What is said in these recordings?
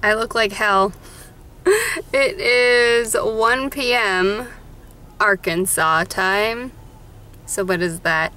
I look like hell. It is 1 p.m. Arkansas time. So what is that?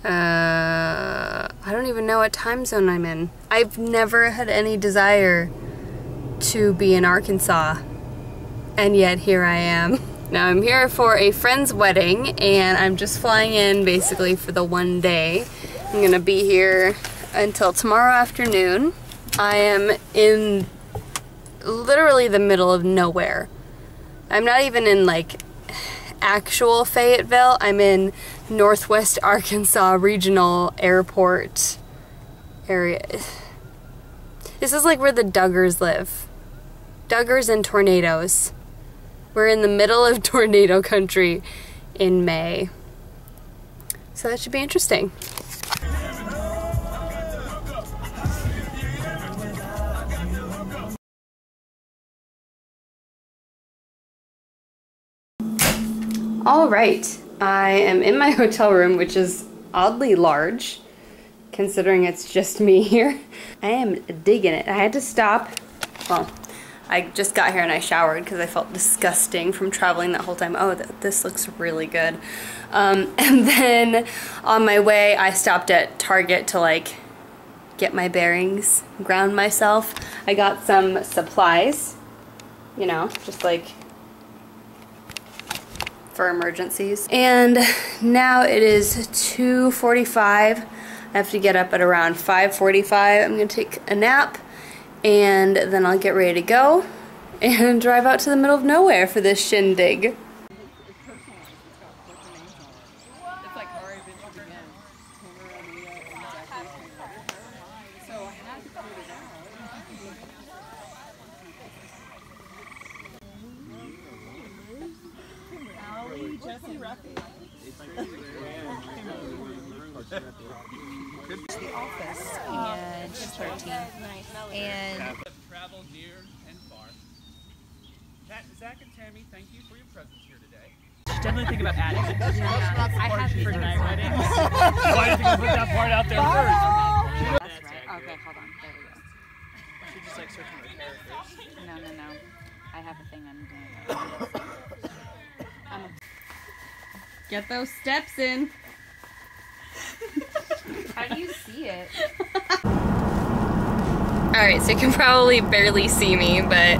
I don't even know what time zone I'm in. I've never had any desire to be in Arkansas, and yet here I am. Now I'm here for a friend's wedding, and I'm just flying in basically for the one day. I'm gonna be here until tomorrow afternoon. I am in literally the middle of nowhere. I'm not even in like actual Fayetteville. I'm in Northwest Arkansas Regional Airport area. This is like where the Duggars live. Duggars and tornadoes. We're in the middle of tornado country in May. So that should be interesting. All right, I am in my hotel room, which is oddly large, considering it's just me here. I am digging it. I had to stop. Well, I just got here and I showered because I felt disgusting from traveling that whole time. Oh, this looks really good. And then on my way, I stopped at Target to like get my bearings, ground myself. I got some supplies, you know, just like for emergencies. And now it is 2:45. I have to get up at around 5:45. I'm gonna take a nap and then I'll get ready to go and drive out to the middle of nowhere for this shindig. The office and she's 13 and travel near and far. Zach and Tammy, thank you for your presence here today. Definitely think about adding it. I have for tonight wedding. Why do you think I put that part out there first? That's right. Okay, hold on. There we go. She just like searching the characters. No. I have a thing I'm doing. Get those steps in. How do you see it? Alright, so you can probably barely see me, but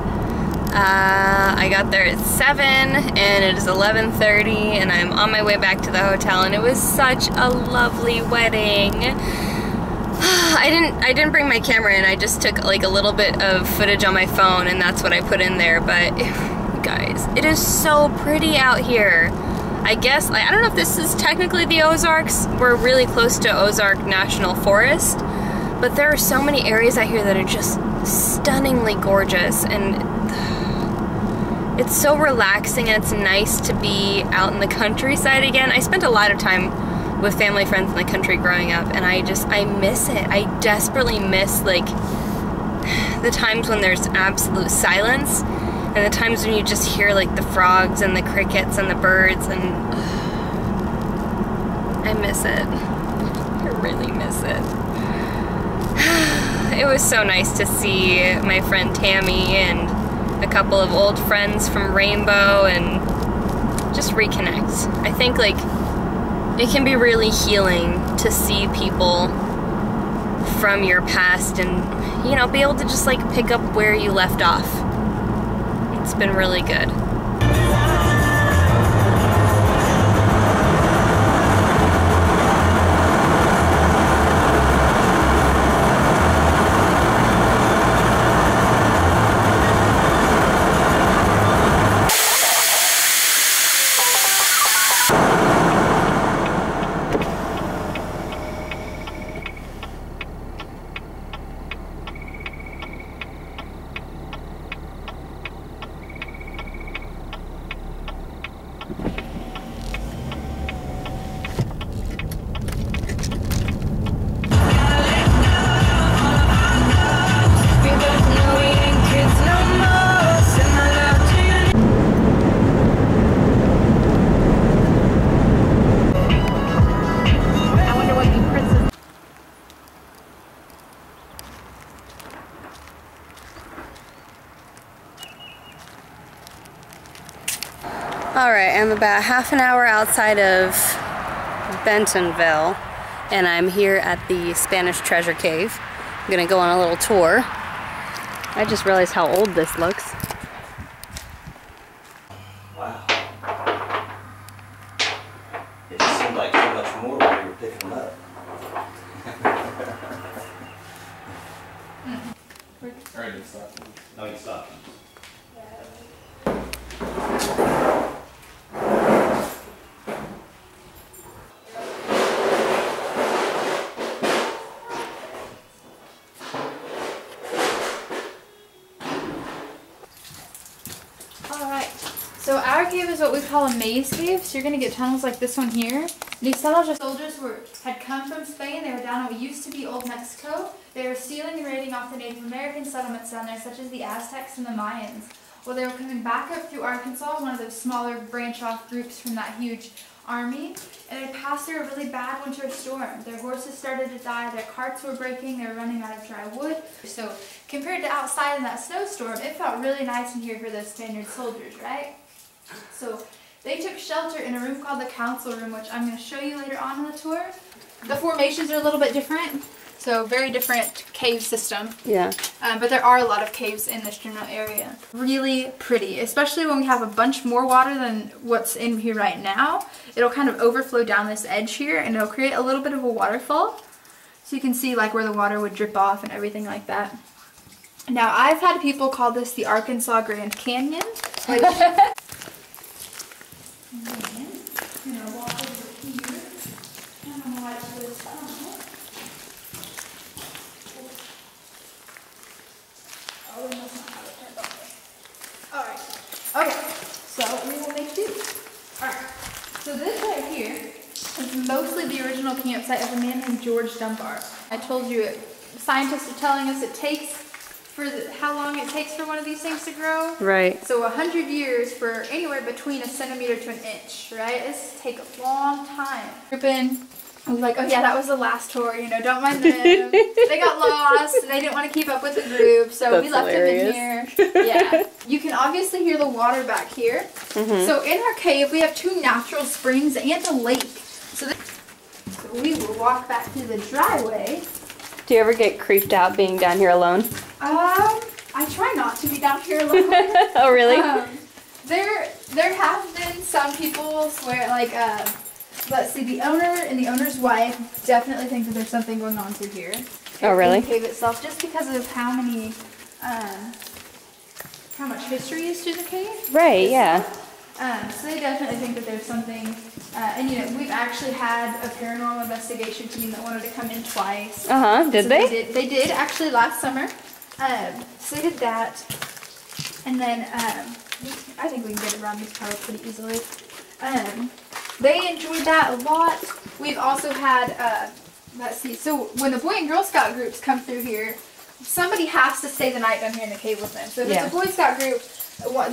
I got there at 7 and it is 11:30 and I'm on my way back to the hotel, and it was such a lovely wedding. I didn't bring my camera in. I just took like a little bit of footage on my phone and that's what I put in there, but guys, it is so pretty out here. I guess, I don't know if this is technically the Ozarks. We're really close to Ozark National Forest, but there are so many areas out here that are just stunningly gorgeous, and it's so relaxing and it's nice to be out in the countryside again. I spent a lot of time with family friends in the country growing up, and I miss it. I desperately miss like the times when there's absolute silence, and the times when you just hear like the frogs and the crickets and the birds, and I miss it. I really miss it. It was so nice to see my friend Tammy and a couple of old friends from Rainbow and just reconnect. I think like it can be really healing to see people from your past and, you know, be able to just like pick up where you left off. It's been really good. Alright, I'm about half an hour outside of Bentonville, and I'm here at the Spanish Treasure Cave. I'm gonna go on a little tour. I just realized how old this looks. Wow. It just seemed like so much more when we were picking them up. Alright, it's stop. No, you stop. Alright, so our cave is what we call a maze cave, so you're going to get tunnels like this one here. These tunnels are soldiers had come from Spain. They were down in what used to be Old Mexico. They were stealing and raiding off the Native American settlements down there, such as the Aztecs and the Mayans. Well, they were coming back up through Arkansas, one of those smaller branch-off groups from that huge army, and they passed through a really bad winter storm. Their horses started to die, their carts were breaking, they were running out of dry wood. So compared to outside in that snowstorm, it felt really nice in here for those Spaniard soldiers, right? So they took shelter in a room called the council room, which I'm going to show you later on in the tour. The formations are a little bit different, so very different cave system. Yeah. But there are a lot of caves in this general area. Really pretty, especially when we have a bunch more water than what's in here right now. It'll kind of overflow down this edge here, and it'll create a little bit of a waterfall. So you can see like where the water would drip off and everything like that. Now, I've had people call this the Arkansas Grand Canyon, which so this right here is mostly the original campsite of a man named George Dunbar. I told you, scientists are telling us it takes how long it takes for one of these things to grow. Right. So 100 years for anywhere between a centimeter to an inch, right? This take a long time. I was like, oh yeah, that was the last tour, you know, don't mind them. They got lost, they didn't want to keep up with the group, so we left them in here. Yeah. You can obviously hear the water back here. So in our cave, we have 2 natural springs and a lake. So we will walk back through the driveway. Do you ever get creeped out being down here alone? I try not to be down here alone. Oh, really? There have been some people swear, like, let's see, the owner and the owner's wife definitely think that there's something going on through here. Oh, really? In the cave itself, just because of how much history is to the cave. Right, yeah. So they definitely think that there's something, and you know, we've actually had a paranormal investigation team that wanted to come in twice. Did so they? They did, actually, last summer. So they did that, and then, I think we can get around this part pretty easily. They enjoyed that a lot. We've also had, let's see, so when the Boy and Girl Scout groups come through here, somebody has to stay the night down here in the cave with them. So if it's a Boy Scout group,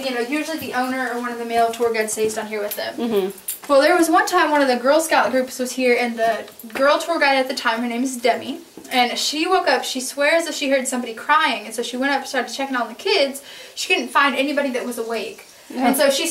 you know, usually the owner or one of the male tour guides stays down here with them. Well, there was one time one of the Girl Scout groups was here, and the girl tour guide at the time, her name is Demi, and she woke up, she swears that she heard somebody crying, and so she went up and started checking on the kids. She couldn't find anybody that was awake. And so she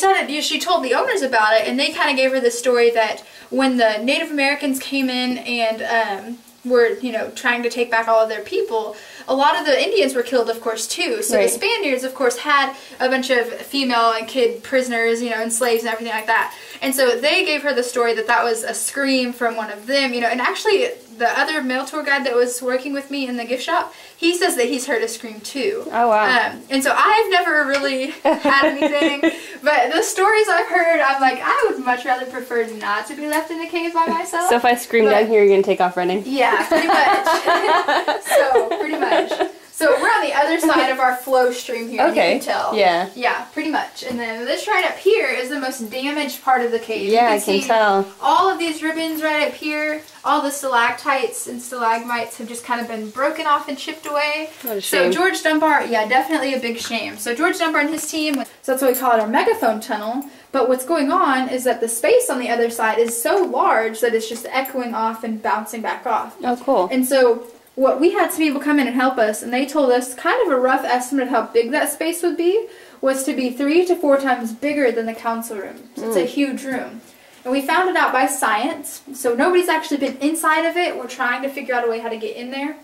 told the owners about it, and they kind of gave her the story that when the Native Americans came in and were, you know, trying to take back all of their people, a lot of the Indians were killed, of course, too. So the Spaniards, of course, had a bunch of female and kid prisoners, you know, and slaves and everything like that. And so they gave her the story that that was a scream from one of them, you know, and actually the other male tour guide that was working with me in the gift shop, he says that he's heard a scream too. Oh, wow. And so I've never really had anything, but the stories I've heard, I'm like, I would much rather prefer not to be left in a cave by myself. So if I scream down here, you're going to take off running? Yeah, pretty much. So, pretty much. So we're on the other side of our flow stream here, okay. you can tell. Yeah. Yeah, pretty much. And then this right up here is the most damaged part of the cave. Yeah, I can tell. All of these ribbons right up here, all the stalactites and stalagmites have just kind of been broken off and chipped away. What a shame. So George Dunbar, yeah, definitely a big shame. So George Dunbar and his team, so that's what we call it, our megaphone tunnel. But what's going on is that the space on the other side is so large that it's just echoing off and bouncing back off. Oh, cool. And so what we had some people come in and help us, and they told us kind of a rough estimate of how big that space would be was to be 3 to 4 times bigger than the council room. So it's a huge room. And we found it out by science, so nobody's actually been inside of it. We're trying to figure out a way how to get in there.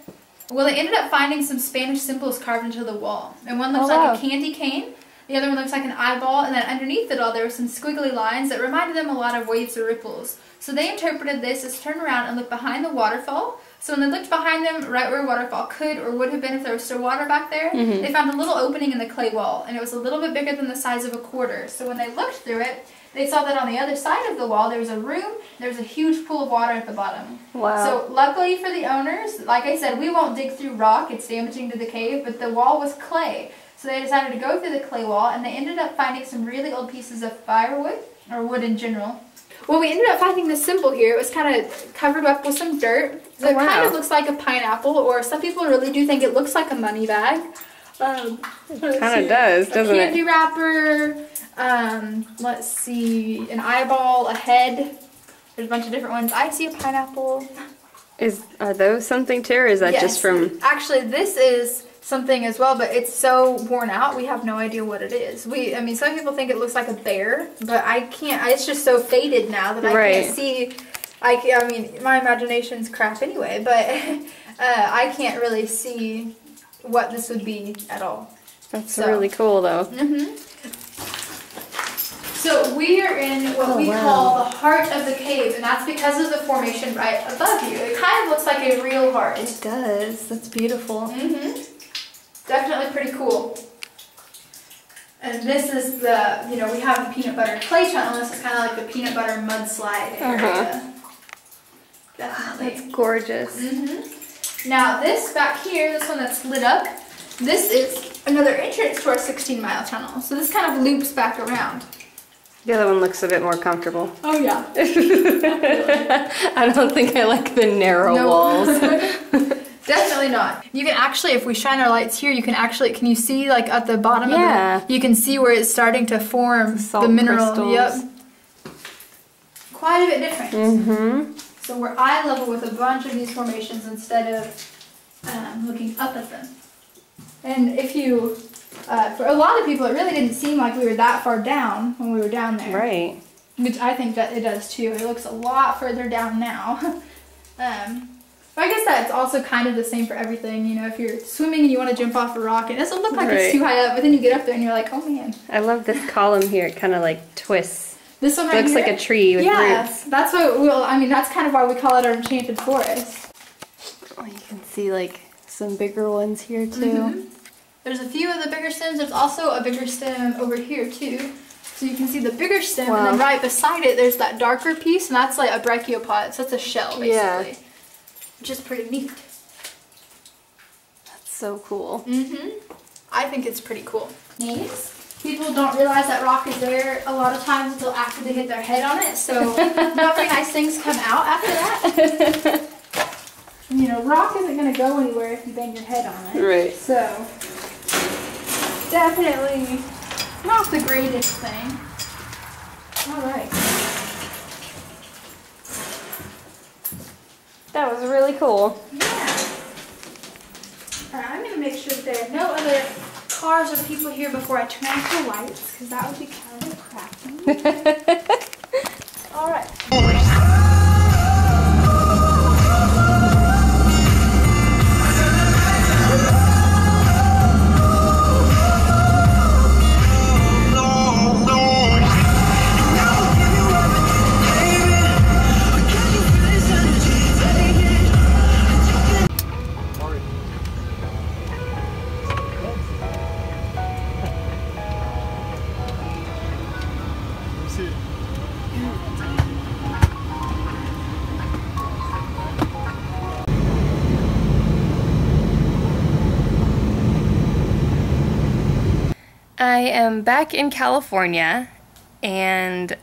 Well, they ended up finding some Spanish symbols carved into the wall. And one looks like a candy cane, the other one looks like an eyeball, and then underneath it all there were some squiggly lines that reminded them a lot of waves or ripples. So they interpreted this as turn around and look behind the waterfall. So when they looked behind them, right where a waterfall could or would have been if there was still water back there, they found a little opening in the clay wall, and it was a little bit bigger than the size of a quarter. So when they looked through it, they saw that on the other side of the wall there was a room, there was a huge pool of water at the bottom. Wow. So luckily for the owners, like I said, we won't dig through rock, it's damaging to the cave, but the wall was clay. So they decided to go through the clay wall, and they ended up finding some really old pieces of firewood, or wood in general. Well, we ended up finding this symbol here. It was kind of covered up with some dirt. So it kind of looks like a pineapple, or some people really do think it looks like a money bag. It kind of does, doesn't it? A candy wrapper, let's see, an eyeball, a head. There's a bunch of different ones. I see a pineapple. Are those something too, or is that just from... Actually, this is something as well, but it's so worn out, we have no idea what it is. I mean, some people think it looks like a bear, but I can't, it's just so faded now that I can't see, I mean, my imagination's crap anyway, but I can't really see what this would be at all. That's really cool, though. So we are in what we call the heart of the cave, and that's because of the formation right above you. It kind of looks like a real heart. It does. That's beautiful. Definitely pretty cool. And this is the, you know, we have the peanut butter clay tunnel. This is kind of like the peanut butter mudslide area. Definitely. That's gorgeous. Now this back here, this one that's lit up, this is another entrance to our 16-mile tunnel. So this kind of loops back around. The other one looks a bit more comfortable. Oh yeah. I don't think I like the narrow walls. Definitely not. You can actually, if we shine our lights here, you can actually, can you see like at the bottom of it? You can see where it's starting to form the mineral. Crystals. Yep. Quite a bit different. So we're eye level with a bunch of these formations instead of looking up at them. And if you, for a lot of people, it really didn't seem like we were that far down when we were down there. Right. Which I think that it does too. It looks a lot further down now. But I guess that's also kind of the same for everything. You know, if you're swimming and you want to jump off a rock, it doesn't look like it's too high up, but then you get up there and you're like, oh man. I love this column here. It kind of like twists. This one right looks here? like a tree with roots. That's what I mean, that's kind of why we call it our enchanted forest. Oh, you can see like some bigger ones here too. There's a few of the bigger stems. There's also a bigger stem over here too. So you can see the bigger stem, and then right beside it, there's that darker piece, and that's like a brachiopod. So it's a shell, basically. Which is pretty neat. That's so cool. I think it's pretty cool. People don't realize that rock is there a lot of times until after they hit their head on it, so not very nice things come out after that. You know, rock isn't going to go anywhere if you bang your head on it. Right. So, definitely not the greatest thing. Alright. That was really cool. Yeah. Alright, I'm going to make sure that there are no other cars or people here before I turn off the lights, because that would be kind of crappy. Alright. I am back in California, and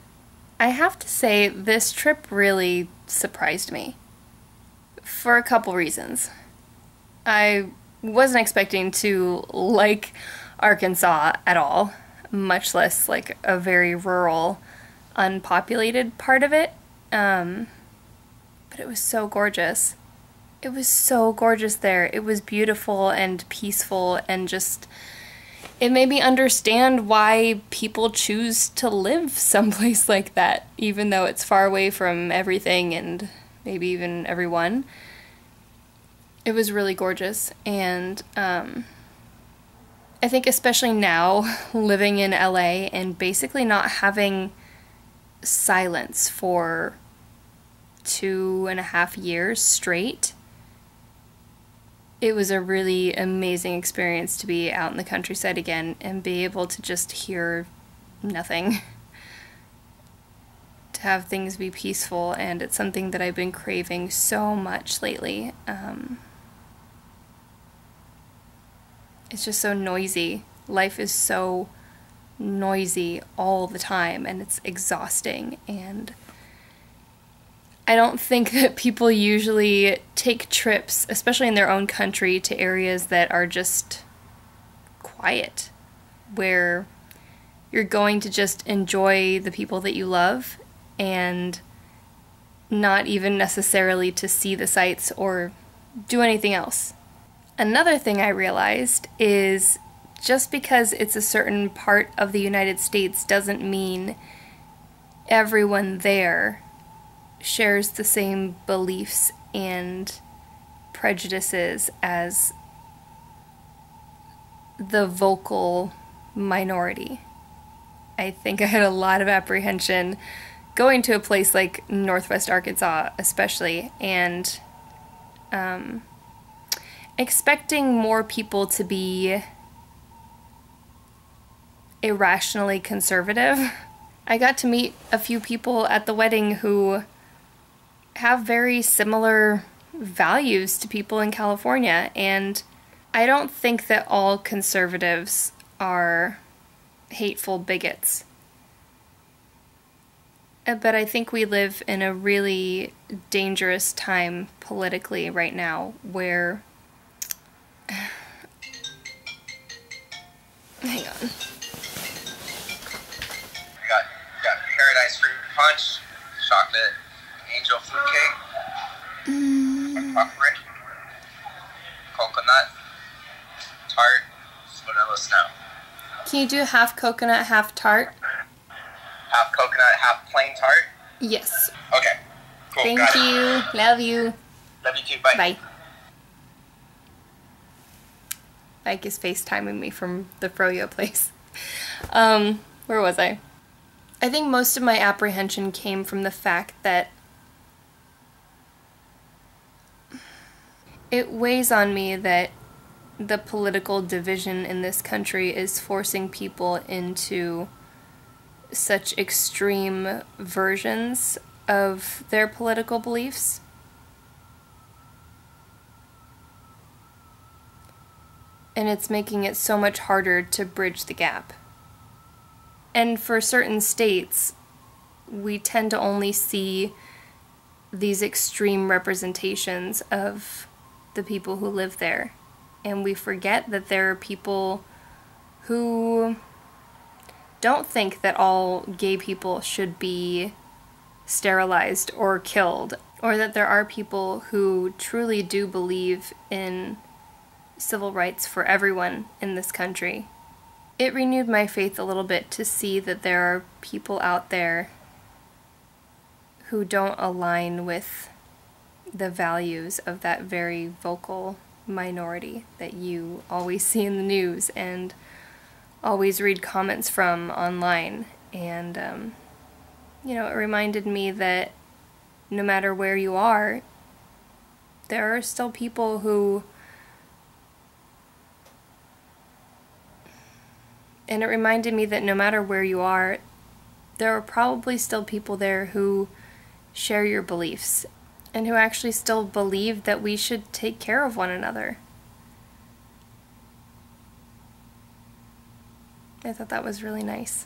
I have to say this trip really surprised me for a couple reasons. I wasn't expecting to like Arkansas at all, much less like a very rural, unpopulated part of it, but it was so gorgeous. It was so gorgeous there. It was beautiful and peaceful, and just, it made me understand why people choose to live someplace like that, even though it's far away from everything and maybe even everyone. It was really gorgeous, and I think especially now, living in LA and basically not having silence for 2.5 years straight, it was a really amazing experience to be out in the countryside again and be able to just hear nothing. To have things be peaceful, and it's something that I've been craving so much lately. It's just so noisy. Life is so noisy all the time, and it's exhausting, and I don't think that people usually take trips, especially in their own country, to areas that are just quiet, where you're going to just enjoy the people that you love and not even necessarily to see the sights or do anything else. Another thing I realized is just because it's a certain part of the United States doesn't mean everyone there shares the same beliefs and prejudices as the vocal minority. I think I had a lot of apprehension going to a place like Northwest Arkansas especially, and expecting more people to be irrationally conservative. I got to meet a few people at the wedding who have very similar values to people in California, and I don't think that all conservatives are hateful bigots. But I think we live in a really dangerous time politically right now where... Hang on. We got Paradise Fruit Punch, Chocolate Angel Fruit Cake, Chocolate, Coconut, Tart, Vanilla Snow. Can you do half coconut, half tart? Half coconut, half plain tart? Yes. Okay, cool. Thank got you. It. Love you. Love you too. Bye. Bye. Ike is FaceTiming me from the froyo place. Where was I? I think most of my apprehension came from the fact that it weighs on me that the political division in this country is forcing people into such extreme versions of their political beliefs. And it's making it so much harder to bridge the gap. And for certain states, we tend to only see these extreme representations of the people who live there. And we forget that there are people who don't think that all gay people should be sterilized or killed, or that there are people who truly do believe in civil rights for everyone in this country. It renewed my faith a little bit to see that there are people out there who don't align with the values of that very vocal minority that you always see in the news and always read comments from online. And, you know, it reminded me that no matter where you are, there are still people who... And it reminded me that no matter where you are, there are probably still people there who share your beliefs and who actually still believe that we should take care of one another. I thought that was really nice.